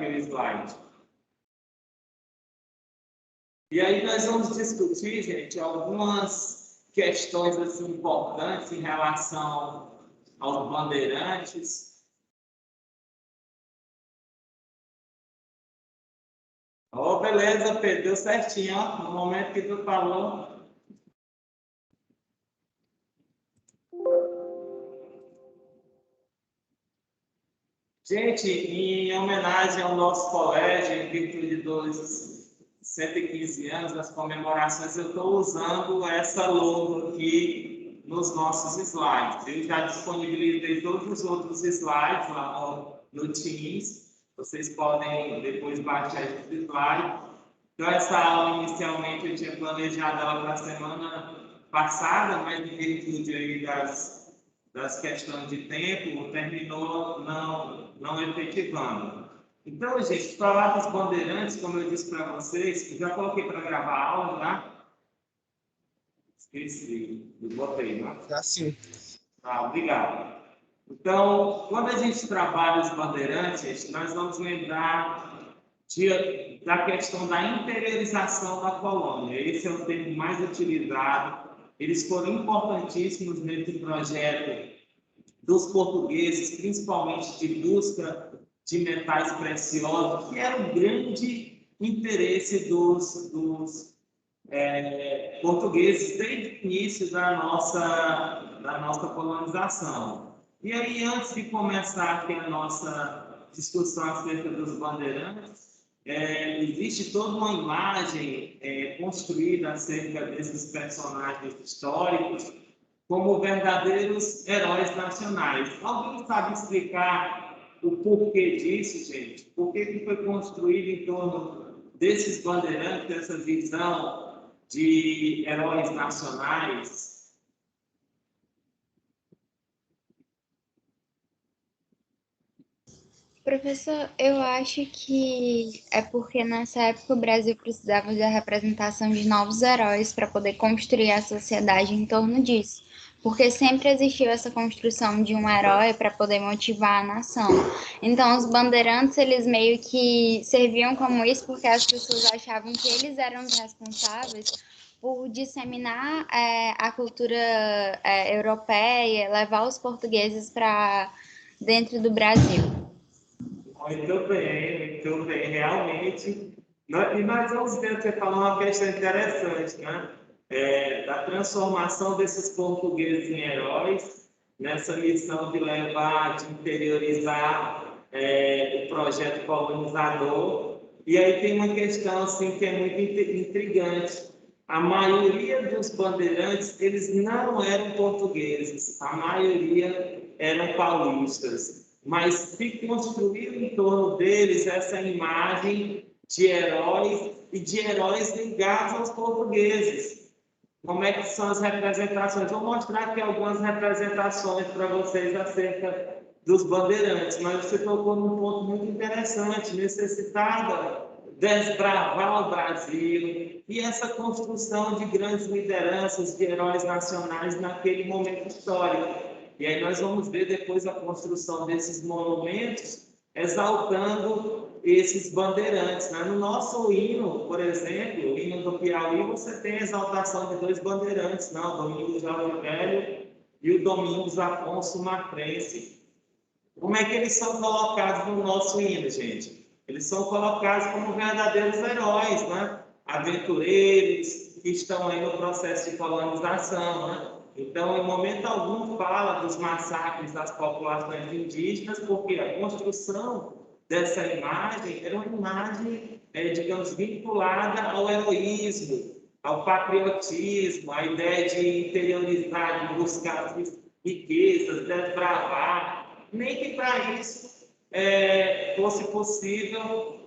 aqui o slide. E aí nós vamos discutir, gente, algumas questões assim, importantes em relação aos bandeirantes. Oh, beleza, Pedro, deu certinho, ó, no momento que tu falou. Gente, em homenagem ao nosso colégio, em virtude dos 115 anos das comemorações, eu estou usando essa logo aqui nos nossos slides. Eu já disponibilizei todos os outros slides lá no Teams. Vocês podem depois baixar esse slide. Então, essa aula, inicialmente, eu tinha planejado ela para a semana passada, mas em virtude aí das questões de tempo, terminou não efetivando. Então, gente, falar dos bandeirantes, como eu disse para vocês, já coloquei para gravar a aula, tá? Esqueci, eu botei, né? Já sim. Tá, obrigado. Então, quando a gente trabalha os bandeirantes, nós vamos lembrar da questão da interiorização da colônia. Esse é o termo mais utilizado. Eles foram importantíssimos nesse projeto dos portugueses, principalmente de busca de metais preciosos, que era o grande interesse dos portugueses desde o início da nossa colonização. E aí, antes de começar aqui a nossa discussão acerca dos bandeirantes, existe toda uma imagem construída acerca desses personagens históricos como verdadeiros heróis nacionais. Alguém sabe explicar o porquê disso, gente? Por que foi construído em torno desses bandeirantes, dessa visão de heróis nacionais? Professor, eu acho que é porque nessa época o Brasil precisava da representação de novos heróis para poder construir a sociedade em torno disso. Porque sempre existiu essa construção de um herói para poder motivar a nação. Então, os bandeirantes, eles meio que serviam como isso porque as pessoas achavam que eles eram os responsáveis por disseminar a cultura europeia, levar os portugueses para dentro do Brasil. Muito bem, realmente. E nós vamos ver, você falou uma questão interessante, né? Da transformação desses portugueses em heróis, nessa missão de levar, de interiorizar o projeto colonizador. E aí tem uma questão assim, que é muito intrigante. A maioria dos bandeirantes, eles não eram portugueses, a maioria eram paulistas. Mas se construiu em torno deles essa imagem de heróis e de heróis ligados aos portugueses. Como é que são as representações? Vou mostrar aqui algumas representações para vocês acerca dos bandeirantes, mas você tocou num ponto muito interessante, necessitava desbravar o Brasil e essa construção de grandes lideranças, de heróis nacionais naquele momento histórico. E aí nós vamos ver depois a construção desses monumentos exaltando esses bandeirantes, né? No nosso hino, por exemplo, o hino do Piauí, você tem a exaltação de dois bandeirantes, não? O Domingos Jorge Velho e o Domingos Afonso Macrense. Como é que eles são colocados no nosso hino, gente? Eles são colocados como verdadeiros heróis, né? Aventureiros que estão aí no processo de colonização, né? Então, em momento algum, fala dos massacres das populações indígenas, porque a construção dessa imagem era uma imagem, digamos, vinculada ao heroísmo, ao patriotismo, à ideia de interiorizar, de buscar riquezas, desbravar. Nem que para isso fosse possível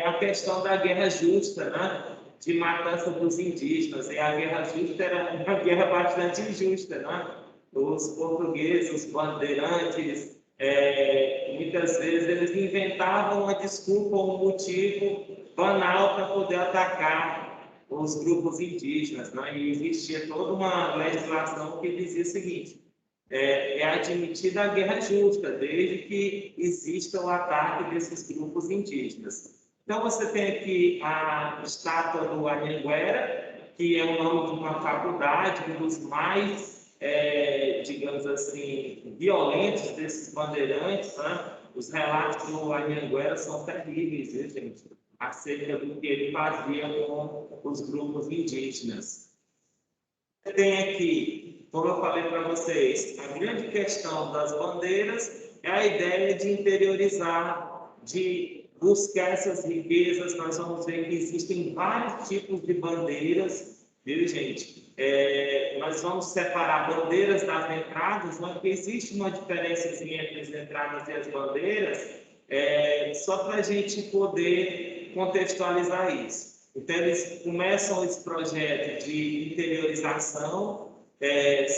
a questão da guerra justa, né? De matança dos indígenas. E a guerra justa era uma guerra bastante injusta, né? Os portugueses, os bandeirantes, muitas vezes eles inventavam uma desculpa ou um motivo banal para poder atacar os grupos indígenas, né? E existia toda uma legislação que dizia o seguinte: é admitida a guerra justa, desde que exista o ataque desses grupos indígenas. Então, você tem aqui a estátua do Anhanguera, que é o nome de uma faculdade, um dos mais, digamos assim, violentos desses bandeirantes, né? Os relatos do Anhanguera são terríveis, viu, gente? Acerca do que ele fazia com os grupos indígenas. Tem aqui, como eu falei para vocês, a grande questão das bandeiras é a ideia de interiorizar, de buscar essas riquezas. Nós vamos ver que existem vários tipos de bandeiras, viu, gente? Nós vamos separar bandeiras das entradas, mas porque existe uma diferença entre as entradas e as bandeiras, só para a gente poder contextualizar isso. Então, eles começam esse projeto de interiorização,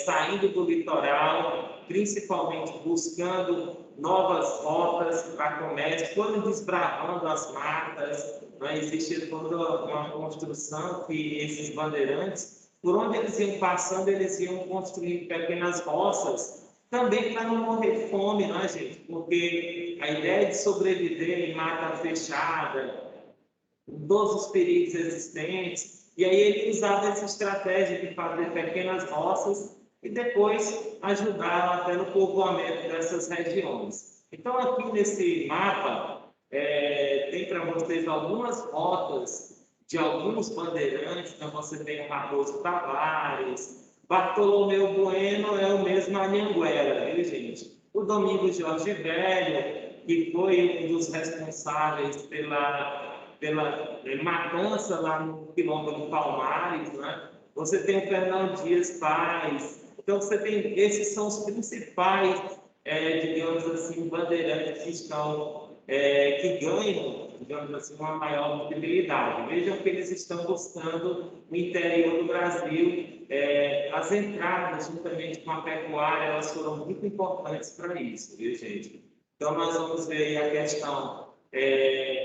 saindo do litoral, principalmente buscando novas rotas para comércio, foram desbravando as matas, né? Existe toda uma construção que esses bandeirantes, por onde eles iam passando, eles iam construindo pequenas roças, também para não morrer de fome, né, gente? Porque a ideia de sobreviver em mata fechada, todos os perigos existentes, e aí ele usava essa estratégia de fazer pequenas roças e depois ajudar até no povoamento dessas regiões. Então, aqui nesse mapa, tem para vocês algumas rotas de alguns bandeirantes. Então, você tem o Raposo Tavares, Bartolomeu Bueno é o mesmo Anhanguera, viu, gente? O Domingos Jorge Velho, que foi um dos responsáveis pela matança lá no quilombo do Palmares, né? Você tem o Fernão Dias Paz. Então, você tem, esses são os principais, digamos assim, bandeirantes que estão, que ganham, digamos assim, uma maior visibilidade. Vejam que eles estão buscando no interior do Brasil. As entradas, juntamente com a pecuária, elas foram muito importantes para isso, viu, gente? Então, nós vamos ver aí a questão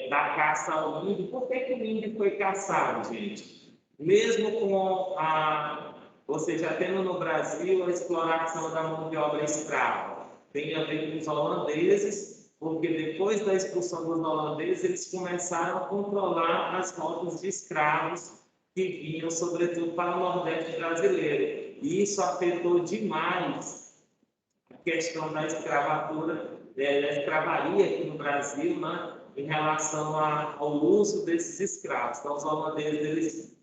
da caça ao índio. Por que o índio foi caçado, gente? Mesmo com ou seja, tendo no Brasil a exploração da mão de obra escrava, tem a ver com os holandeses, porque depois da expulsão dos holandeses, eles começaram a controlar as rotas de escravos que vinham, sobretudo, para o Nordeste brasileiro. E isso afetou demais a questão da escravatura, da escravaria aqui no Brasil, né, em relação ao uso desses escravos. Então, os holandeses, eles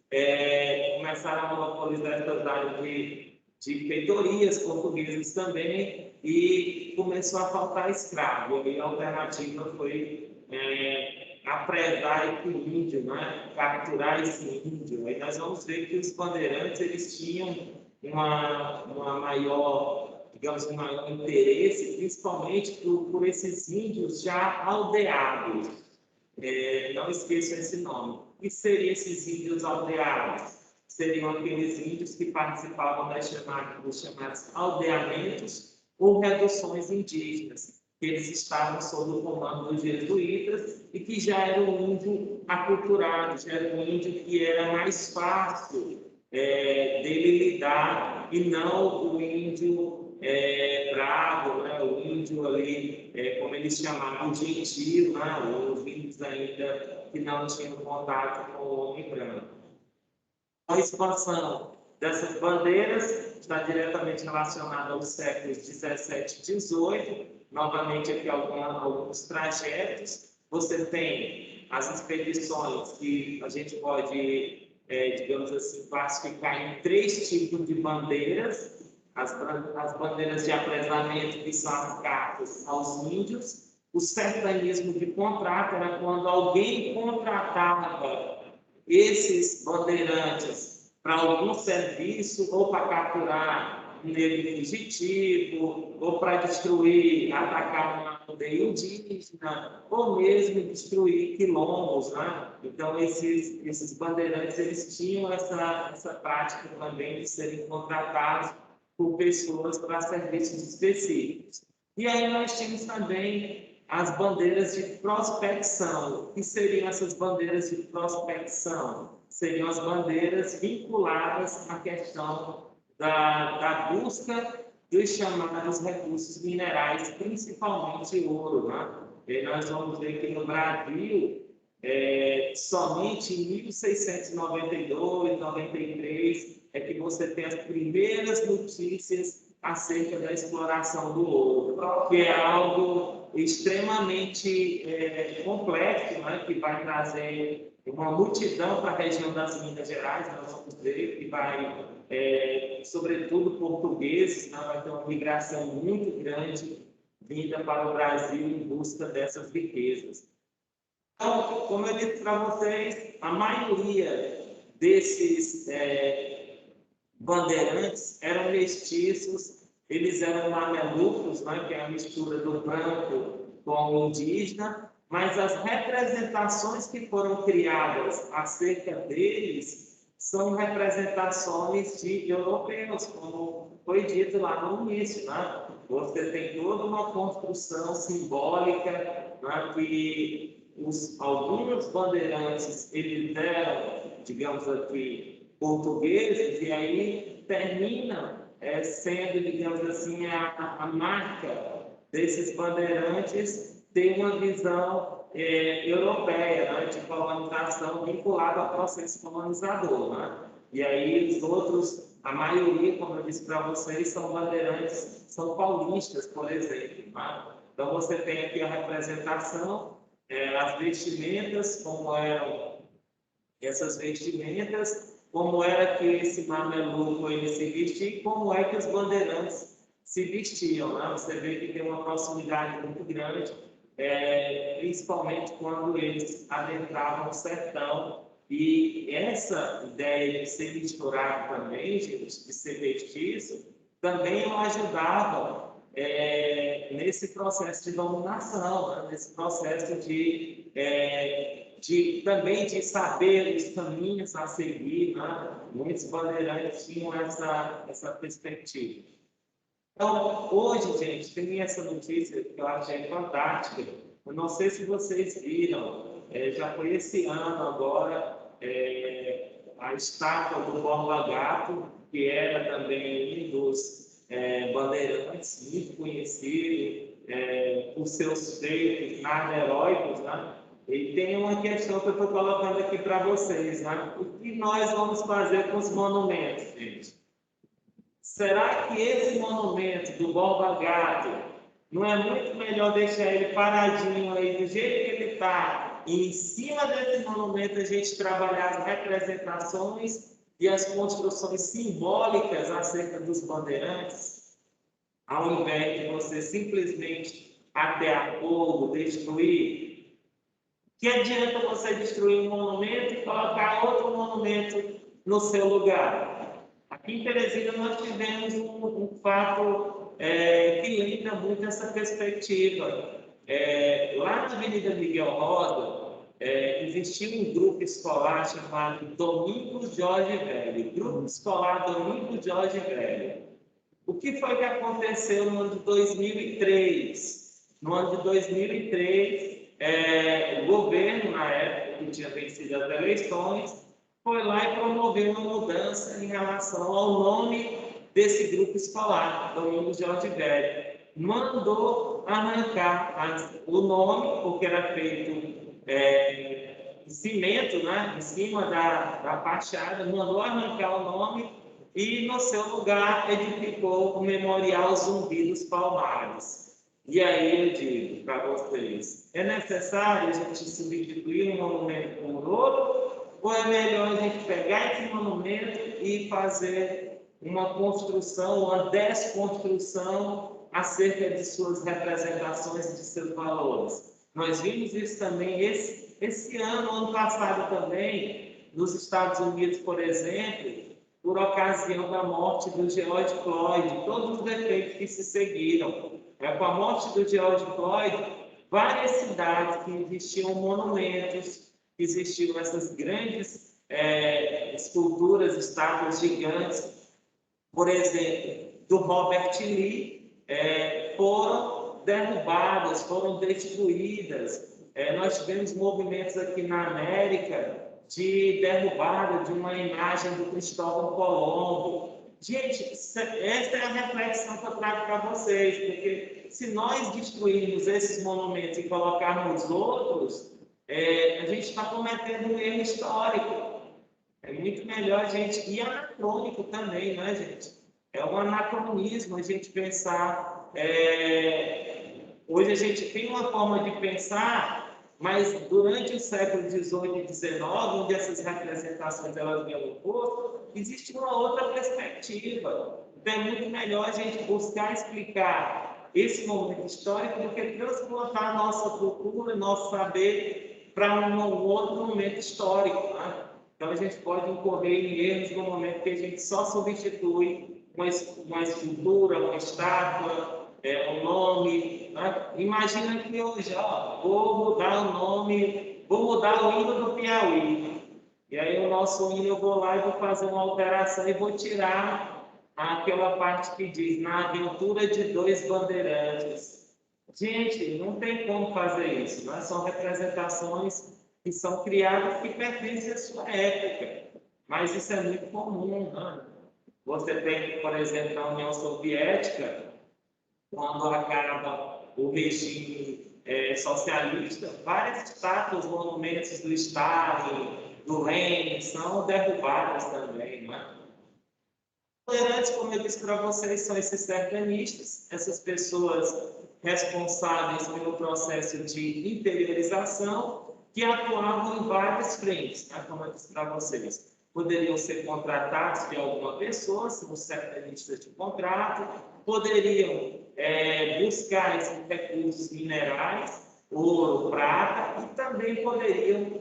começaram a monopolizar essas áreas de feitorias portuguesas também, e começou a faltar escravo. E a alternativa foi apresar esse índio, né, capturar esse índio. Aí nós vamos ver que os bandeirantes, eles tinham uma maior, digamos, um maior interesse, principalmente por esses índios já aldeados. Não esqueçam esse nome. O que seriam esses índios aldeados? Seriam aqueles índios que participavam dos chamados aldeamentos ou reduções indígenas, que eles estavam sob o comando dos jesuítas e que já era um índio aculturado, já era um índio que era mais fácil dele lidar, e não o índio bravo, né? O índio ali, como eles chamavam, gentil, né? Os índios ainda que não tinham contato com o homem branco. A expansão dessas bandeiras está diretamente relacionada aos séculos 17 e 18. Novamente, aqui alguns trajetos. Você tem as expedições que a gente pode, digamos assim, classificar em 3 tipos de bandeiras. As bandeiras de apresamento, que são as cartas aos índios. O sertanismo de contrato era quando alguém contratava esses bandeirantes para algum serviço, ou para capturar um negro fugitivo, ou para destruir, atacar uma aldeia indígena, ou mesmo destruir quilombos, né? Então, esses bandeirantes, eles tinham essa prática também de serem contratados por pessoas para serviços específicos. E aí nós tínhamos também as bandeiras de prospecção. O que seriam essas bandeiras de prospecção? Seriam as bandeiras vinculadas à questão da busca dos chamados recursos minerais, principalmente ouro, né? E nós vamos ver que no Brasil, somente em 1692, 93, é que você tem as primeiras notícias acerca da exploração do ouro, que é algo extremamente complexo, né? Que vai trazer uma multidão para a região das Minas Gerais, nós vamos ver que vai, sobretudo portugueses, né? Vai ter uma migração muito grande vinda para o Brasil em busca dessas riquezas. Então, como eu disse para vocês, a maioria desses bandeirantes eram mestiços, eles eram mamelucos, né, que é a mistura do branco com o indígena, mas as representações que foram criadas acerca deles são representações de europeus, como foi dito lá no início, né? Você tem toda uma construção simbólica, né, que alguns bandeirantes eles eram, digamos aqui, portugueses, e aí terminam sendo, digamos assim, a marca desses bandeirantes ter uma visão europeia, né, de colonização vinculada ao processo colonizador, né? E aí os outros, a maioria, como eu disse para vocês, são bandeirantes, são paulistas, por exemplo, né? Então você tem aqui a representação, as vestimentas, como eram essas vestimentas, como era que esse mameluco ele se vestia e como é que os bandeirantes se vestiam, né? Você vê que tem uma proximidade muito grande, principalmente quando eles adentravam o sertão. E essa ideia de ser misturado também, gente, de ser mestiço, também o ajudava nesse processo de dominação, né? Nesse processo também de saber os caminhos a seguir, né? Muitos bandeirantes tinham essa perspectiva. Então, hoje, gente, tem essa notícia que eu achei fantástica. Eu não sei se vocês viram, já foi esse ano agora, a estátua do Borba Gato, que era também um dos bandeirantes muito conhecido por seus feitos nada heróicos, né? E tem uma questão que eu estou colocando aqui para vocês, né? O que nós vamos fazer com os monumentos, gente? Será que esse monumento do Borba Gato não é muito melhor deixar ele paradinho aí do jeito que ele está? E em cima desse monumento a gente trabalhar as representações e as construções simbólicas acerca dos bandeirantes, ao invés de você simplesmente atear fogo, destruir? Que adianta você destruir um monumento e colocar outro monumento no seu lugar? Aqui em Teresina nós tivemos um fato que lembra muito essa perspectiva. Lá na Avenida Miguel Rosa, existia um grupo escolar chamado Domingos Jorge Velho, Grupo Escolar Domingos Jorge Velho. O que foi que aconteceu no ano de 2003? No ano de 2003, o governo, na época, que tinha vencido as eleições, foi lá e promoveu uma mudança em relação ao nome desse grupo escolar, Domingos Jorge Velho. Mandou arrancar o nome, porque era feito em cimento, né, em cima da fachada, mandou arrancar o nome e, no seu lugar, edificou o Memorial Zumbi dos Palmares. E aí eu digo para vocês, é necessário a gente substituir um monumento por outro, ou é melhor a gente pegar esse monumento e fazer uma construção, uma desconstrução acerca de suas representações e de seus valores? Nós vimos isso também esse ano passado também, nos Estados Unidos, por exemplo, por ocasião da morte do George Floyd, todos os efeitos que se seguiram. Com a morte do George Floyd, várias cidades que existiam monumentos, que existiam essas grandes esculturas, estátuas gigantes, por exemplo, do Robert Lee, foram derrubadas, foram destruídas. Nós tivemos movimentos aqui na América de derrubada de uma imagem do Cristóvão Colombo. Gente, essa é a reflexão que eu trago para vocês, porque se nós destruirmos esses monumentos e colocarmos outros, a gente está cometendo um erro histórico. É muito melhor a gente, e anacrônico também, né, gente? É um anacronismo a gente pensar. Hoje a gente tem uma forma de pensar, mas durante o século XVIII e XIX, onde essas representações elas ganham corpo, existe uma outra perspectiva. Então é muito melhor a gente buscar explicar esse momento histórico do que transplantar nossa cultura, nosso saber para um outro momento histórico, né? Então, a gente pode incorrer em erros no momento que a gente só substitui uma escultura, uma estátua, um nome. Né? Imagina que hoje, vou mudar o nome, vou mudar o hino do Piauí. E aí, o nosso hino, eu vou lá e vou fazer uma alteração e vou tirar aquela parte que diz na aventura de dois bandeirantes. Gente, não tem como fazer isso, né? São representações que são criadas que pertencem à sua época. Mas isso é muito comum, né? Você tem, por exemplo, na União Soviética, quando acaba o regime socialista, várias estátuas, monumentos do Stalin, do Lenin, são derrubadas também, não é? Tolerantes, como eu disse para vocês, são esses sertanistas, essas pessoas responsáveis pelo processo de interiorização, que atuavam em várias frentes, né? Como eu disse para vocês. Poderiam ser contratados de alguma pessoa, são os sertanistas de contrato, poderiam buscar esses recursos minerais, ouro, prata, e também poderiam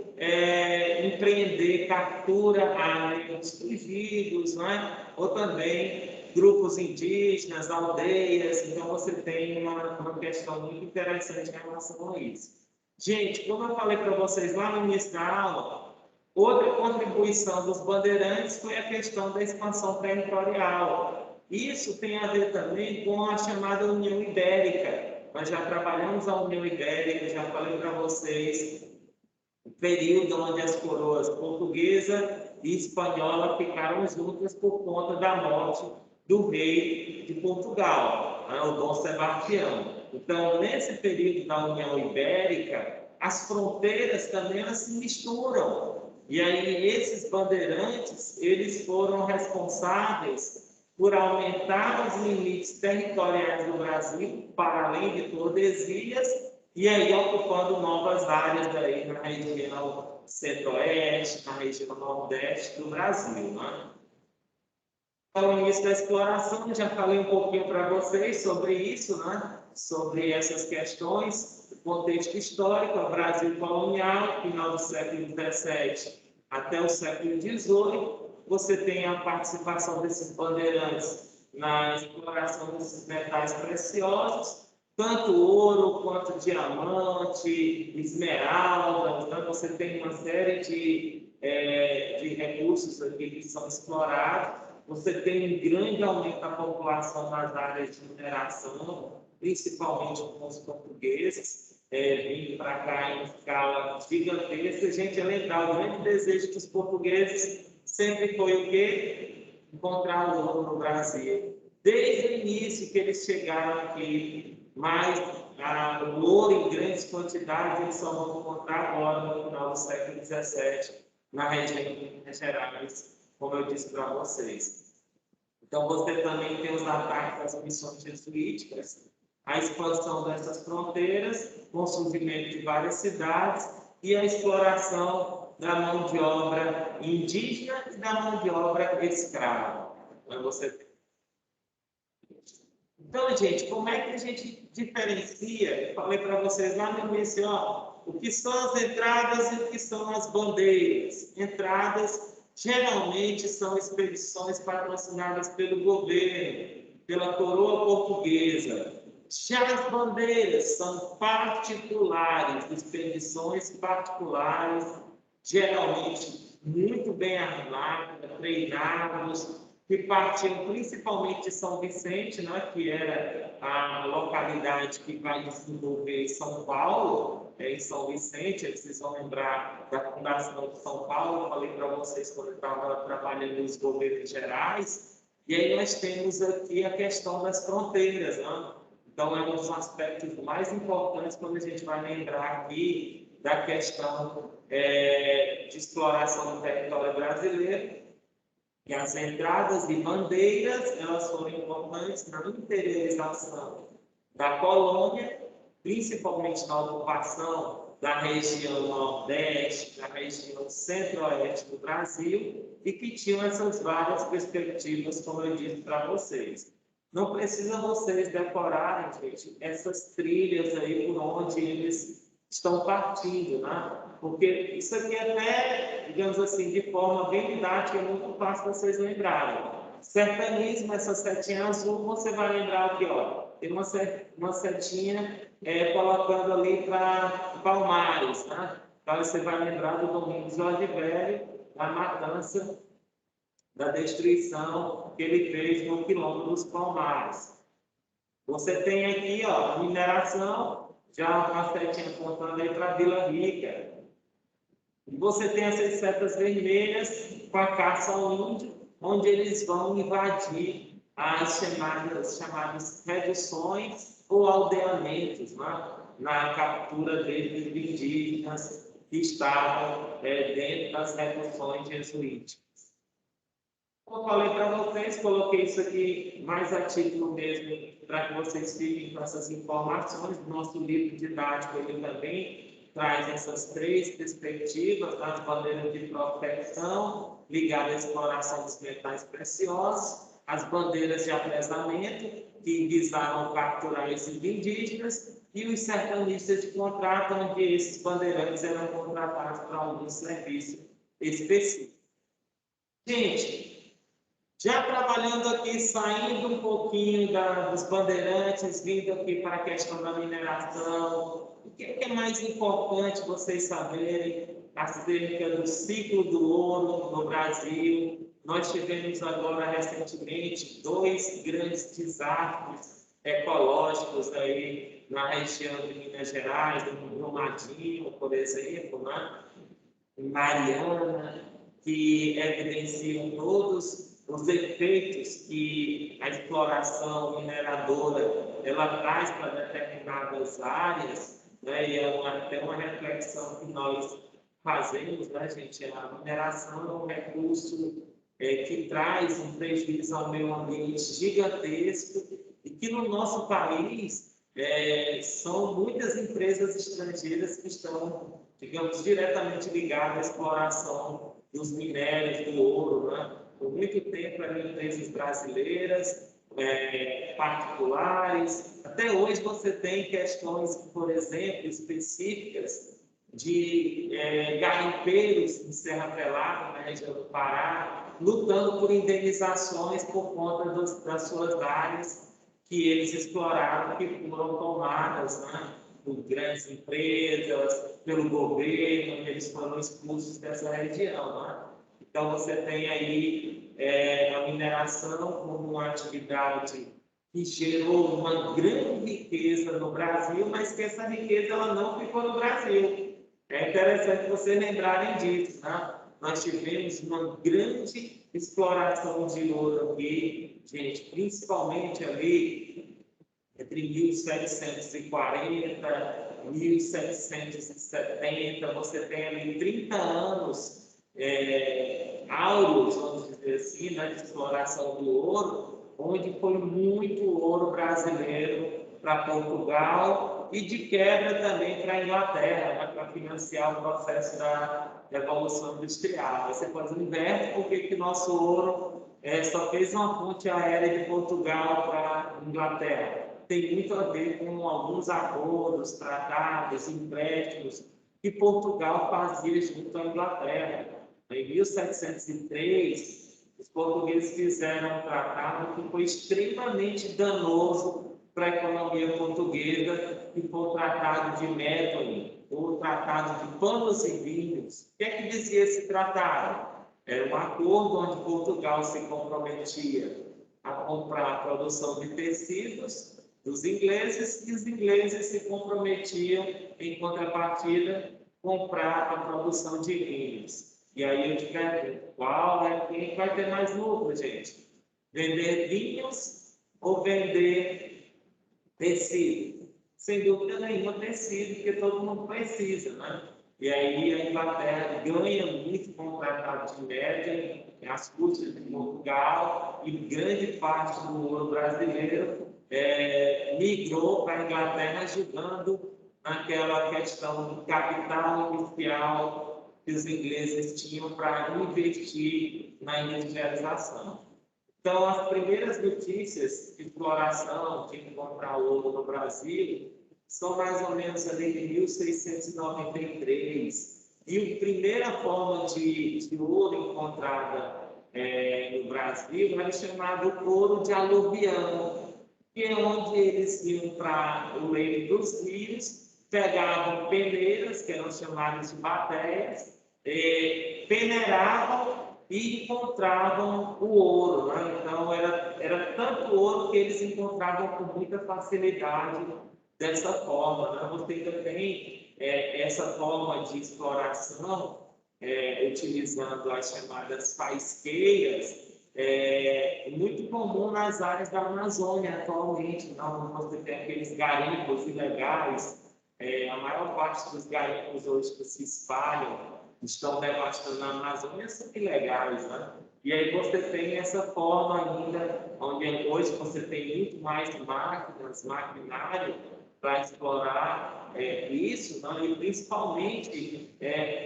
empreender captura a negros fugidos, não é? Ou também grupos indígenas, aldeias. Então, você tem uma questão muito interessante em relação a isso. Gente, como eu falei para vocês lá no início da aula, outra contribuição dos bandeirantes foi a questão da expansão territorial. Isso tem a ver também com a chamada União Ibérica. Nós já trabalhamos a União Ibérica, já falei para vocês o período onde as coroas portuguesa e espanhola ficaram juntas por conta da morte do rei de Portugal, né, o Dom Sebastião. Então, nesse período da União Ibérica, as fronteiras também elas se misturam. E aí, esses bandeirantes, eles foram responsáveis por aumentar os limites territoriais do Brasil, para além de Tordesilhas, e aí ocupando novas áreas aí na região centro-oeste, na região nordeste do Brasil, né? Ao início da exploração, já falei um pouquinho para vocês sobre isso, né? Sobre essas questões, o contexto histórico, o Brasil colonial, final do século XVII até o século XVIII. Você tem a participação desses bandeirantes na exploração desses metais preciosos, tanto ouro quanto diamante, esmeralda. Então, você tem uma série de recursos aqui que são explorados. Você tem um grande aumento da população nas áreas de mineração, principalmente com os portugueses, vindo para cá em escala gigantesca. Gente, é legal, o grande desejo dos portugueses sempre foi o quê? Encontrar o ouro no Brasil. Desde o início que eles chegaram aqui, mas o ouro em grandes quantidades eles só vão encontrar agora no final do século XVII, na região de Minas Gerais, como eu disse para vocês. Então, você também tem os ataques às missões jesuíticas, a expansão dessas fronteiras, com o surgimento de várias cidades e a exploração da mão de obra indígena e da mão de obra escrava. Então, Então, gente, como é que a gente diferencia? Eu falei para vocês lá no início, o que são as entradas e o que são as bandeiras. Entradas geralmente são expedições patrocinadas pelo governo, pela coroa portuguesa. Já as bandeiras são particulares, expedições particulares, geralmente muito bem armadas, treinados, que partiam principalmente de São Vicente, né, que era a localidade que vai desenvolver São Paulo, em São Vicente. Vocês vão lembrar da fundação de São Paulo. Eu falei para vocês quando eu estava trabalhando nos governos gerais, E aí nós temos aqui a questão das fronteiras, né? Então, é um dos aspectos mais importantes quando a gente vai lembrar aqui da questão de exploração do território brasileiro, que as entradas de bandeiras, elas foram importantes na interiorização da colônia, principalmente na ocupação da região Nordeste, da região Centro-Oeste do Brasil, e que tinham essas várias perspectivas, como eu disse para vocês. Não precisa vocês decorarem, gente, essas trilhas aí por onde eles estão partindo, né? Porque isso aqui é até, digamos assim, de forma bem didática, é muito fácil vocês lembrarem. Sertanismo, essa setinha azul, você vai lembrar aqui, ó. Tem uma setinha colocando ali para Palmares, né? Então você vai lembrar do Domingos Jorge Velho, da matança, da destruição que ele fez no quilombo dos Palmares. Você tem aqui, ó, a mineração, já uma setinha apontando aí para Vila Rica. E você tem essas setas vermelhas com a caça ao índio, onde eles vão invadir as chamadas reduções ou aldeamentos, né? Na captura deles de indígenas que estavam dentro das reduções jesuíticas. Como eu falei para vocês, coloquei isso aqui mais a título mesmo, para que vocês fiquem com essas informações. O nosso livro didático ele também traz essas três perspectivas, das bandeiras de proteção, ligadas à exploração dos metais preciosos, as bandeiras de apresamento, que visavam capturar esses indígenas, e os sertanistas de contrato, onde esses bandeirantes eram contratados para algum serviço específico. Gente, já trabalhando aqui, saindo um pouquinho dos bandeirantes, vindo aqui para a questão da mineração, o que é mais importante vocês saberem acerca do ciclo do ouro no Brasil? Nós tivemos agora, recentemente, 2 grandes desastres ecológicos aí na região de Minas Gerais, no Brumadinho, por exemplo, né? Mariana, que evidenciam todos os efeitos que a exploração mineradora ela traz para determinadas áreas, né? E é até uma reflexão que nós fazemos, né, gente? A mineração é um recurso que traz um prejuízo ao meio ambiente gigantesco e que no nosso país são muitas empresas estrangeiras que estão, digamos, diretamente ligadas à exploração dos minérios, do ouro, né? Por muito tempo eram empresas brasileiras, particulares. Até hoje você tem questões, por exemplo, específicas de garimpeiros em Serra Pelada, na região do Pará, lutando por indenizações por conta das suas áreas que eles exploraram, que foram tomadas, né, por grandes empresas, pelo governo, eles foram expulsos dessa região. Né? Então, você tem aí a mineração como uma atividade que gerou uma grande riqueza no Brasil, mas que essa riqueza ela não ficou no Brasil. É interessante vocês lembrarem disso, né? Nós tivemos uma grande exploração de ouro aqui, gente, principalmente ali entre 1740 e 1770, você tem ali 30 anos áureos, vamos dizer assim, né, de exploração do ouro, onde foi muito ouro brasileiro para Portugal e de quebra também para a Inglaterra, né, para financiar o processo da Revolução Industrial. Você pode inverter porque que nosso ouro só fez uma ponte aérea de Portugal para a Inglaterra. Tem muito a ver com alguns acordos, tratados, empréstimos que Portugal fazia junto à Inglaterra. Em 1703, os portugueses fizeram um tratado que foi extremamente danoso para a economia portuguesa, que foi o Tratado de Methuen, ou o Tratado de Panos e Vinhos. O que é que dizia esse tratado? Era um acordo onde Portugal se comprometia a comprar a produção de tecidos dos ingleses e os ingleses se comprometiam, em contrapartida, comprar a produção de vinhos. E aí eu te pergunto, quem vai ter mais lucro, gente? Vender vinhos ou vender tecido? Sem dúvida nenhuma, tecido, porque todo mundo precisa, né? E aí a Inglaterra ganha muito com o Tratado de Média, as custas de Portugal, e grande parte do ouro brasileiro migrou para a Inglaterra, ajudando naquela questão do capital inicial que os ingleses tinham para investir na industrialização. Então, as primeiras notícias de exploração, de encontrar ouro no Brasil, são mais ou menos ali de 1693. E a primeira forma de ouro encontrada no Brasil era chamado ouro de aluvião, que é onde eles iam para o leito dos rios, pegavam peneiras, que eram chamadas de bateias, peneiravam e encontravam o ouro, né? Então, era tanto ouro que eles encontravam com muita facilidade dessa forma, né? Você ainda tem essa forma de exploração, utilizando as chamadas faisqueiras, muito comum nas áreas da Amazônia atualmente. Então, você tem aqueles garimpos ilegais, a maior parte dos garimpos hoje que se espalham estão devastando a Amazônia, são ilegais, né? E aí você tem essa forma ainda, onde hoje você tem muito mais máquinas, maquinário para explorar isso, né? E principalmente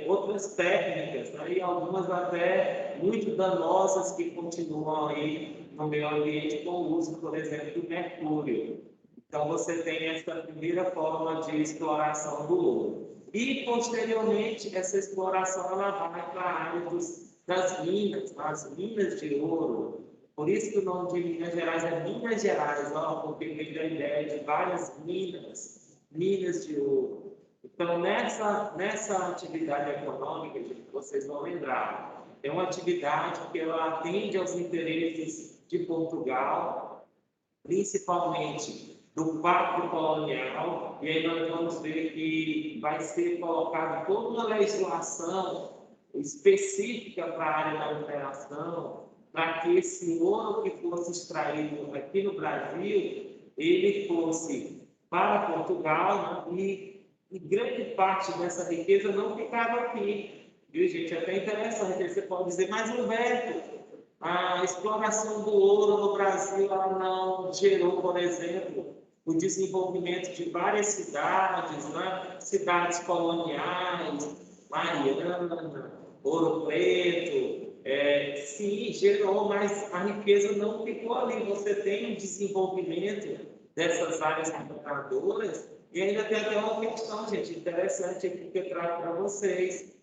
outras técnicas, né? E algumas até muito danosas que continuam aí no meio ambiente com o uso, por exemplo, do mercúrio. Então você tem essa primeira forma de exploração do ouro. E, posteriormente, essa exploração ela vai para a área das minas, as minas de ouro. Por isso que o nome de Minas Gerais é Minas Gerais, porque vem da ideia de várias minas de ouro. Então, nessa atividade econômica, gente, vocês vão lembrar, é uma atividade que ela atende aos interesses de Portugal, principalmente do Pacto Colonial, e aí nós vamos ver que vai ser colocada toda uma legislação específica para a área da mineração, para que esse ouro que fosse extraído aqui no Brasil, ele fosse para Portugal, né? E grande parte dessa riqueza não ficava aqui. Viu, gente? É até interessante, você pode dizer, mas Humberto, a exploração do ouro no Brasil ela não gerou, por exemplo, o desenvolvimento de várias cidades, né? Cidades coloniais, Mariana, Ouro Preto. Sim, gerou, mas a riqueza não ficou ali. Você tem um desenvolvimento dessas áreas mineradoras e ainda tem até uma questão, gente, interessante aqui que eu trago para vocês.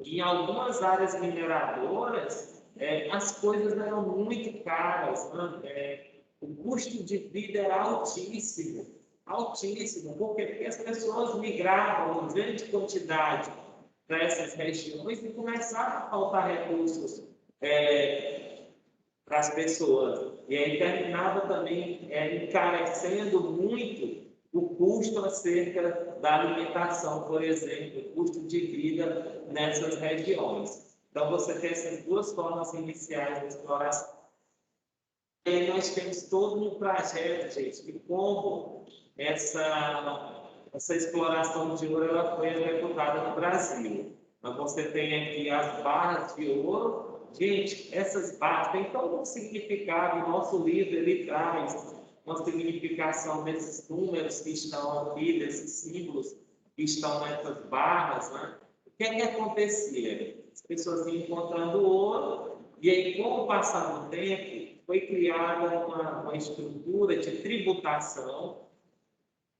Em algumas áreas mineradoras, as coisas eram muito caras, né? O custo de vida era altíssimo, altíssimo, porque as pessoas migravam em grande quantidade para essas regiões e começaram a faltar recursos para as pessoas. E aí terminava também encarecendo muito o custo acerca da alimentação, por exemplo, o custo de vida nessas regiões. Então, você tem essas duas formas iniciais de exploração. E aí nós temos todo um projeto, gente, de como essa exploração de ouro ela foi executada no Brasil. Então, você tem aqui as barras de ouro. Gente, essas barras têm todo um significado. O nosso livro ele traz uma significação desses números que estão aqui, desses símbolos que estão nessas barras, né? O que é que acontecia? As pessoas iam encontrando ouro e aí, com o passar do tempo, foi criada uma estrutura de tributação,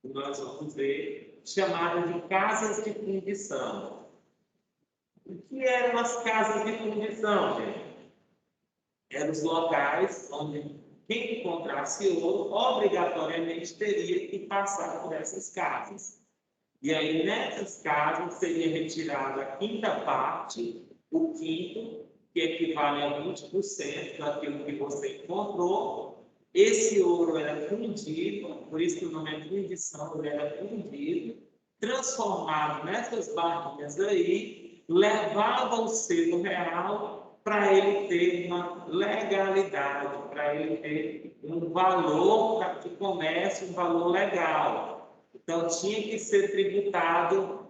que nós vamos ver, chamada de casas de fundição. O que eram as casas de fundição, gente? Eram os locais onde quem encontrasse ouro obrigatoriamente teria que passar por essas casas. E aí, nessas casas, seria retirada a quinta parte, o quinto, que equivale a 20% daquilo que você encontrou. Esse ouro era fundido, por isso que o nome é fundição, ele era fundido, transformado nessas barrinhas aí, levava o selo real para ele ter uma legalidade, para ele ter um valor de comércio, um valor legal. Então, tinha que ser tributado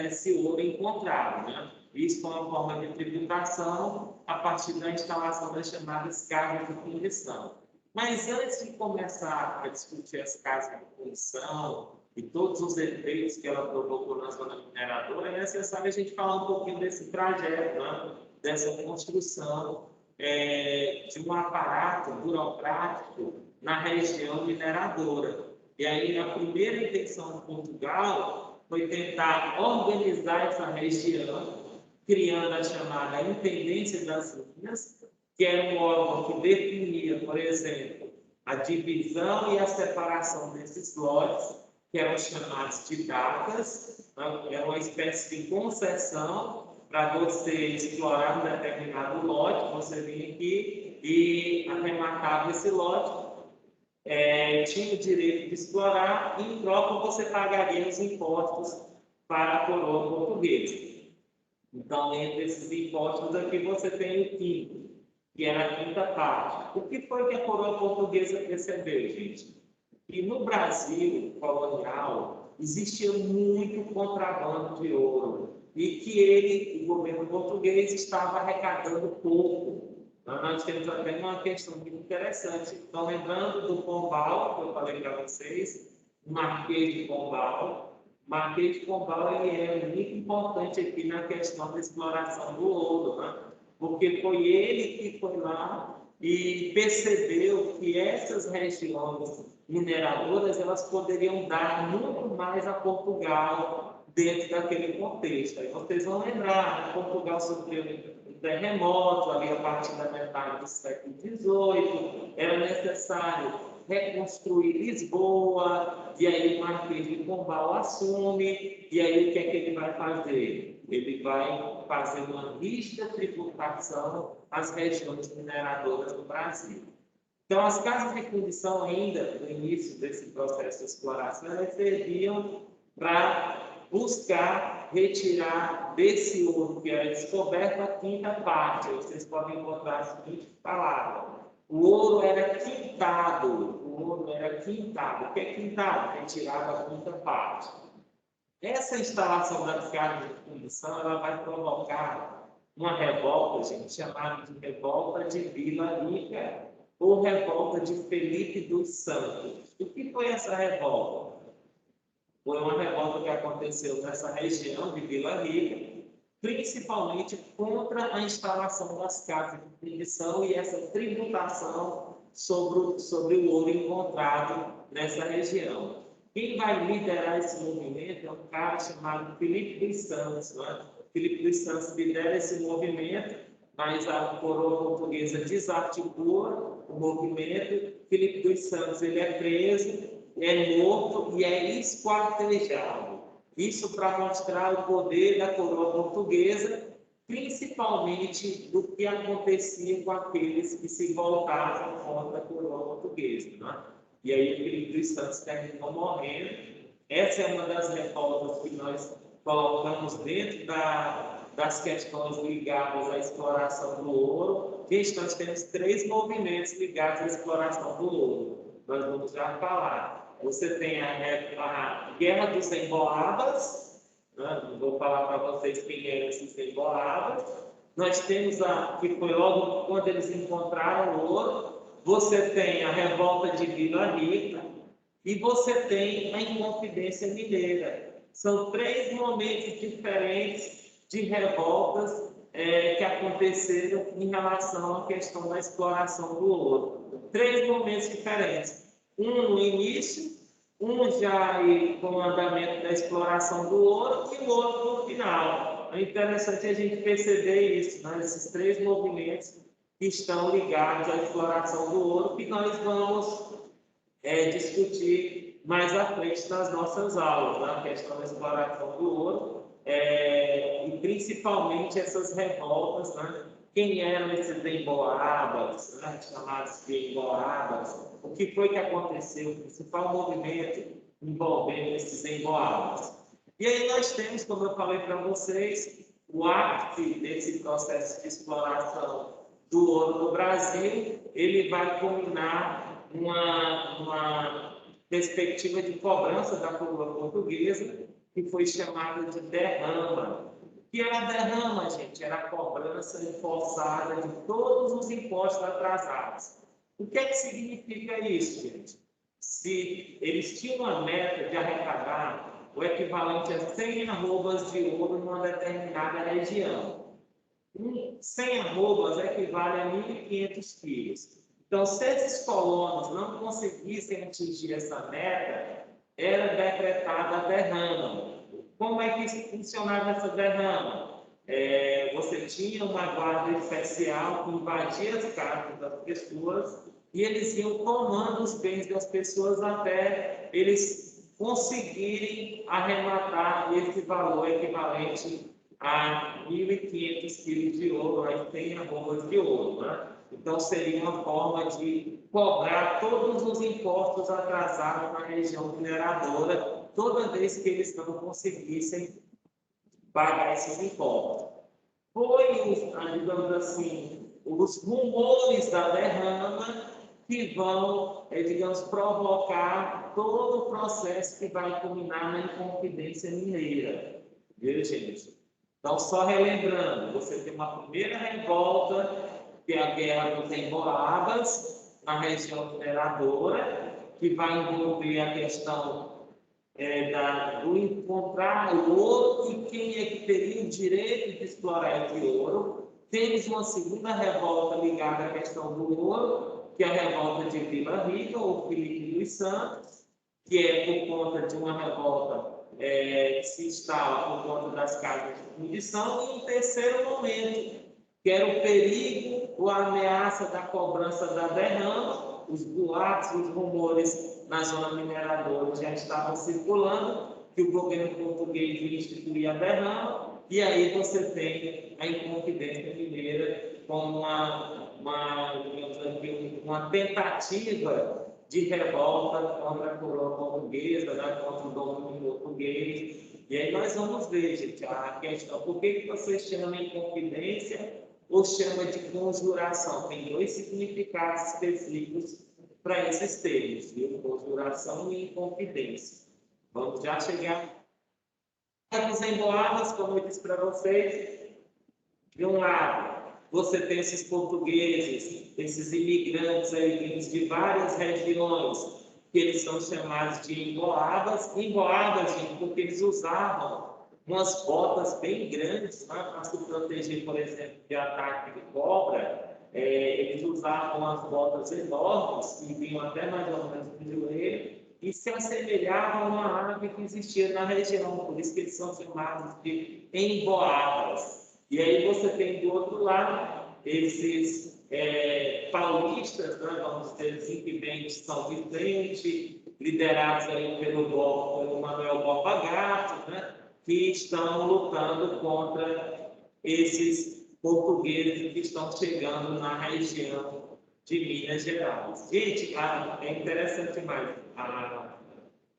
esse ouro encontrado, né? Isso foi uma forma de tributação a partir da instalação das chamadas casas de fundição. Mas antes de começar a discutir as casas de fundição e todos os efeitos que ela provocou na zona mineradora, é necessário a gente falar um pouquinho desse trajeto, né? Dessa construção de um aparato burocrático na região mineradora. E aí a primeira intenção de Portugal foi tentar organizar essa região, criando a chamada Intendência das Minas, que era um órgão que definia, por exemplo, a divisão e a separação desses lotes, que eram chamados de datas, era uma espécie de concessão para você explorar um determinado lote, você vinha aqui e arrematava esse lote, tinha o direito de explorar, e em troca você pagaria os impostos para a coroa portuguesa. Então, entre esses impostos aqui, você tem o quinto, que era a quinta parte. O que foi que a coroa portuguesa percebeu, gente? Que no Brasil colonial existia muito contrabando de ouro e que o governo português, estava arrecadando pouco. Então, nós temos até uma questão muito interessante. Então, lembrando do Pombal, que eu falei para vocês, o Marquês de Pombal. Marquês de Pombal ele é muito importante aqui na questão da exploração do ouro, né? Porque foi ele que foi lá e percebeu que essas regiões mineradoras elas poderiam dar muito mais a Portugal dentro daquele contexto. Aí vocês vão lembrar, né? Portugal sofreu um terremoto ali a partir da metade do século XVIII, era necessário reconstruir Lisboa, e aí o Marquês de Pombal assume, e aí o que é que ele vai fazer? Ele vai fazer uma rígida tributação às regiões mineradoras do Brasil. Então, as casas de fundição, ainda no início desse processo de exploração, elas serviam para buscar retirar desse ouro que era descoberto a quinta parte. Vocês podem encontrar a seguinte palavra: o ouro era quintado. O ouro era quintado. O que é quintado? Retirado a quinta parte. Essa instalação das casas de fundição ela vai provocar uma revolta, gente, chamada de revolta de Vila Rica ou revolta de Felipe dos Santos. O que foi essa revolta? Foi uma revolta que aconteceu nessa região de Vila Rica, principalmente contra a instalação das casas de fundição e essa tributação sobre o ouro encontrado nessa região. Quem vai liderar esse movimento é um cara chamado Felipe dos Santos. Né? Felipe dos Santos lidera esse movimento, mas a coroa portuguesa desarticula o movimento. Felipe dos Santos ele é preso, é morto e é esquartejado. Isso para mostrar o poder da coroa portuguesa, principalmente do que acontecia com aqueles que se voltavam contra a coroa portuguesa. Né? E aí o Felipe dos Santos terminou morrendo. Essa é uma das revoltas que nós colocamos dentro das questões ligadas à exploração do ouro. Gente, nós temos 3 movimentos ligados à exploração do ouro. Nós vamos já falar. Você tem a Guerra dos Emboabas, né? Não vou falar para vocês quem eram esses Emboabas. Nós temos que foi logo quando eles encontraram o ouro. Você tem a Revolta de Vila Rica e você tem a Inconfidência Mineira. São 3 momentos diferentes de revoltas que aconteceram em relação à questão da exploração do ouro. 3 momentos diferentes. Um no início, um já com o andamento da exploração do ouro e o outro no final. É interessante a gente perceber isso, né? Esses 3 movimentos que estão ligados à exploração do ouro, que nós vamos discutir mais à frente nas nossas aulas, né? A questão da exploração do ouro e principalmente essas revoltas, né? Quem eram esses emboabas, né? Chamados de emboabas? O que foi que aconteceu? O principal movimento envolvendo esses emboabas. E aí nós temos, como eu falei para vocês, o ápice desse processo de exploração do ouro no Brasil, ele vai culminar numa perspectiva de cobrança da coroa portuguesa, que foi chamada de derrama. O que era derrama, gente? Era a cobrança forçada de todos os impostos atrasados. O que é que significa isso, gente? Se eles tinham uma meta de arrecadar o equivalente a 100 arrobas de ouro numa determinada região. 100 arrobas equivale a 1.500 quilos. Então, se esses colonos não conseguissem atingir essa meta, era decretada a derrama. Como é que funcionava essa derrama? Você tinha uma guarda especial que invadia as casas das pessoas e eles iam tomando os bens das pessoas até eles conseguirem arrematar esse valor equivalente a 1.500 quilos de ouro, aí 100 arrobas de ouro, né? Então, seria uma forma de cobrar todos os impostos atrasados na região mineradora, toda vez que eles não conseguissem pagar esses impostos. Foi, digamos assim, os rumores da derrama que vão, digamos, provocar todo o processo que vai culminar na Inconfidência Mineira. Viu, gente? Então, só relembrando, você tem uma primeira revolta, que é a Guerra dos Emboabas, na região mineradora, que vai envolver a questão do encontrar o ouro e quem é que teria o direito de explorar esse ouro. Temos uma segunda revolta ligada à questão do ouro, que é a revolta de Vila Rica, ou Filipe dos Santos, que é por conta de uma revolta que se instala por conta das casas de fundição, e um terceiro momento, que era o perigo ou a ameaça da cobrança da derrama. Os boatos, os rumores na zona mineradora já estavam circulando, que o governo português ia instituir a derrama, e aí você tem a Inconfidência Mineira como uma tentativa de revolta contra a coroa portuguesa, né, contra o domínio português. E aí nós vamos ver, gente, a questão, por que você chama Inconfidência ou chama de conjuração? Tem dois significados específicos para esses termos, viu? Conjuração e Inconfidência. Vamos já chegar nos emboabas, como eu disse para vocês. De um lado, você tem esses portugueses, esses imigrantes aí vindos de várias regiões, que eles são chamados de emboabas. Emboabas, gente, porque eles usavam umas botas bem grandes, né, para se proteger, por exemplo, de ataque de cobra. Eles usavam as botas enormes, que vinham até mais ou menos no joelho, e se assemelhavam a uma ave que existia na região, por isso que eles são chamados de emboabas. E aí você tem do outro lado esses paulistas, né, vamos dizer assim, que vêm de São Vicente, liderados aí pelo Manuel Borba Gato, né, que estão lutando contra esses portugueses que estão chegando na região de Minas Gerais. Gente, é interessante mais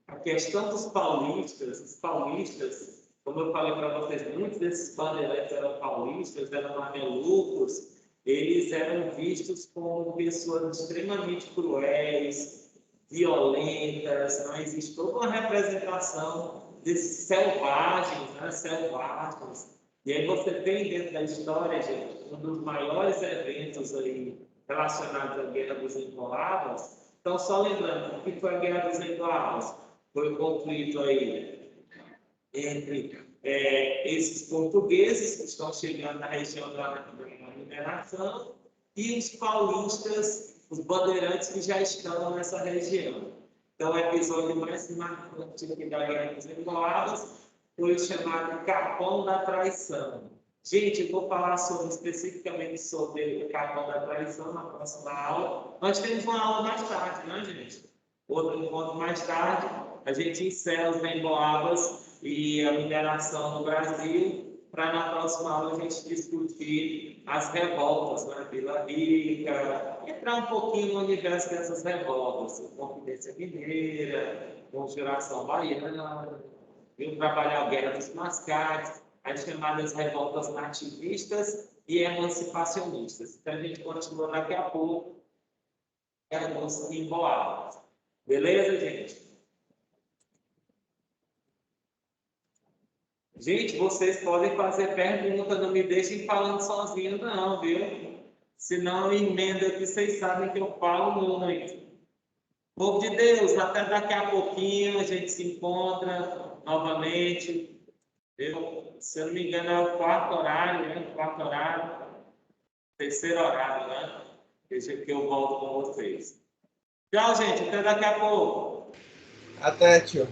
a questão dos paulistas. Os paulistas, como eu falei para vocês, muitos desses bandeirantes eram paulistas, eram mamelucos, eles eram vistos como pessoas extremamente cruéis, violentas, não existe toda uma representação desses selvagens, né? Selvagens. E aí você tem dentro da história, gente, um dos maiores eventos aí relacionados à Guerra dos Emboabas. Então, só lembrando, o que foi a Guerra dos Emboabas? Foi o conflito aí entre esses portugueses que estão chegando na região da mineração e os paulistas, os bandeirantes que já estão nessa região. Então, o episódio mais marcante aqui da Guerra dos Emboabas foi o chamado Capão da Traição. Gente, eu vou falar especificamente sobre o Capão da Traição na próxima aula. Nós temos uma aula mais tarde, né, gente? Outro encontro mais tarde, a gente encerra os emboabas e a mineração no Brasil, para na próxima aula a gente discutir as revoltas, né? Vila Rica, entrar um pouquinho no universo dessas revoltas, Confidência Mineira, Conjuração Baiana, trabalhar a Guerra dos Mascates. as chamadas revoltas nativistas e emancipacionistas. Então, a gente continua daqui a pouco nos emboados. Beleza, gente? Gente, vocês podem fazer pergunta, não me deixem falando sozinho, não, viu? Senão, emenda aqui, vocês sabem que eu falo muito. Povo de Deus, até daqui a pouquinho a gente se encontra novamente. Se eu não me engano, é o quarto horário, né? Quarto horário, terceiro horário, né? Deixa que eu volto com vocês. Tchau, gente. Até daqui a pouco. Até, tio.